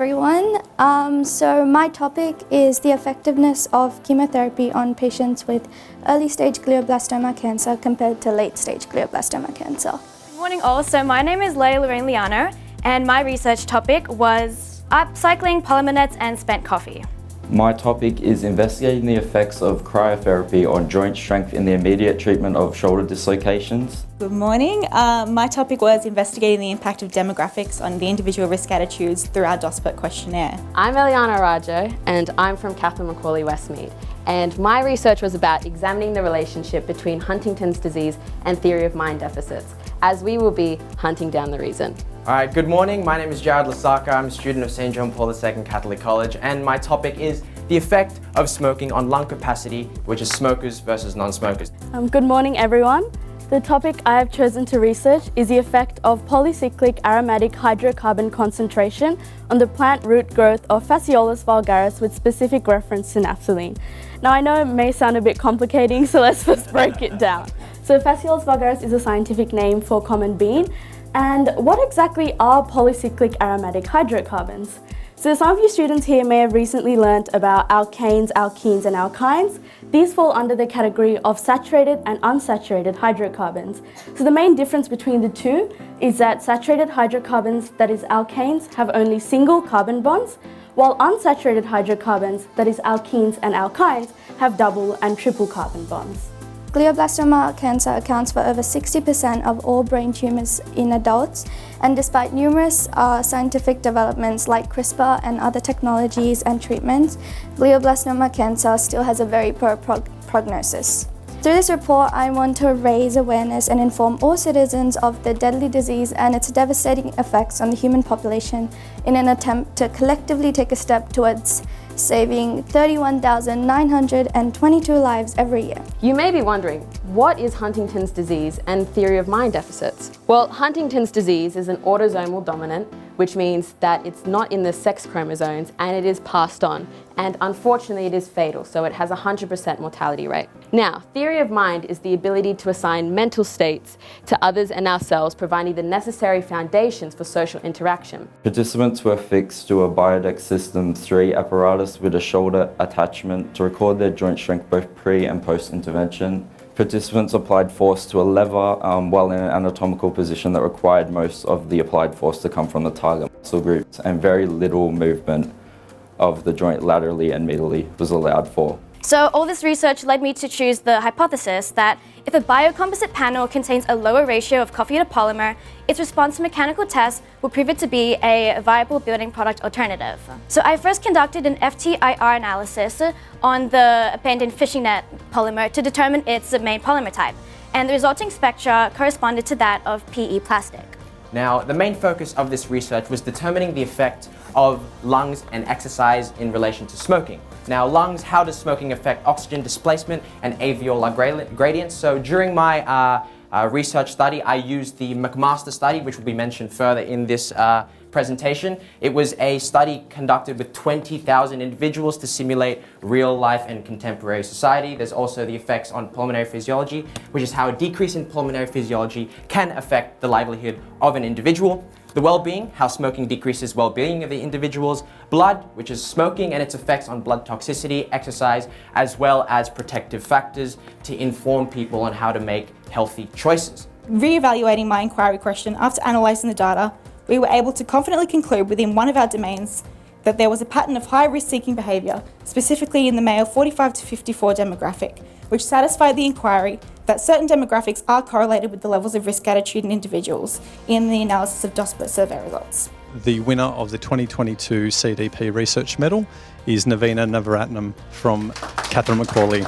everyone. So my topic is the effectiveness of chemotherapy on patients with early stage glioblastoma cancer compared to late stage glioblastoma cancer. Good morning all. So my name is Leia Lorraine Liano and my research topic was upcycling polymer nets and spent coffee. My topic is investigating the effects of cryotherapy on joint strength in the immediate treatment of shoulder dislocations. Good morning. My topic was investigating the impact of demographics on the individual risk attitudes through our DOSPERT questionnaire. I'm Eliana Rajo and I'm from Catherine Macaulay Westmead. And my research was about examining the relationship between Huntington's disease and theory of mind deficits, as we will be hunting down the reason. Alright, good morning. My name is Jared Lasaka. I'm a student of St. John Paul II Catholic College, and my topic is the effect of smoking on lung capacity, which is smokers versus non-smokers. Good morning, everyone. The topic I have chosen to research is the effect of polycyclic aromatic hydrocarbon concentration on the plant root growth of Phaseolus vulgaris with specific reference to naphthalene. Now I know it may sound a bit complicating, so let's first break it down. So Phaseolus vulgaris is a scientific name for common bean. And what exactly are polycyclic aromatic hydrocarbons? So some of you students here may have recently learnt about alkanes, alkenes and alkynes. These fall under the category of saturated and unsaturated hydrocarbons. So the main difference between the two is that saturated hydrocarbons, that is alkanes, have only single carbon bonds, while unsaturated hydrocarbons, that is alkenes and alkynes, have double and triple carbon bonds. Glioblastoma cancer accounts for over 60% of all brain tumors in adults, and despite numerous scientific developments like CRISPR and other technologies and treatments, glioblastoma cancer still has a very poor prognosis. Through this report, I want to raise awareness and inform all citizens of the deadly disease and its devastating effects on the human population in an attempt to collectively take a step towards saving 31,922 lives every year. You may be wondering, what is Huntington's disease and theory of mind deficits? Well, Huntington's disease is an autosomal dominant, which means that it's not in the sex chromosomes and it is passed on. And unfortunately, it is fatal, so it has a 100% mortality rate. Now, theory of mind is the ability to assign mental states to others and ourselves, providing the necessary foundations for social interaction. Participants were fixed to a Biodex System 3 apparatus with a shoulder attachment to record their joint strength both pre and post intervention. Participants applied force to a lever while in an anatomical position that required most of the applied force to come from the target muscle groups, and very little movement of the joint laterally and medially was allowed for. So all this research led me to choose the hypothesis that if a biocomposite panel contains a lower ratio of coffee to polymer, its response to mechanical tests will prove it to be a viable building product alternative. So I first conducted an FTIR analysis on the abandoned fishing net polymer to determine its main polymer type, and the resulting spectra corresponded to that of PE plastic. Now, the main focus of this research was determining the effect of lungs and exercise in relation to smoking. Now, lungs, how does smoking affect oxygen displacement and alveolar gradients? So during my research study, I used the McMaster study, which will be mentioned further in this presentation. It was a study conducted with 20,000 individuals to simulate real life and contemporary society. There's also the effects on pulmonary physiology, which is how a decrease in pulmonary physiology can affect the livelihood of an individual. The well-being, how smoking decreases well-being of the individuals. Blood, which is smoking and its effects on blood toxicity, exercise, as well as protective factors to inform people on how to make healthy choices. Re-evaluating my inquiry question after analysing the data, we were able to confidently conclude within one of our domains that there was a pattern of high risk-seeking behaviour, specifically in the male 45 to 54 demographic, which satisfied the inquiry that certain demographics are correlated with the levels of risk attitude in individuals in the analysis of DOSPERT survey results. The winner of the 2022 CDP Research Medal is Navina Navaratnam from Catherine Macaulay.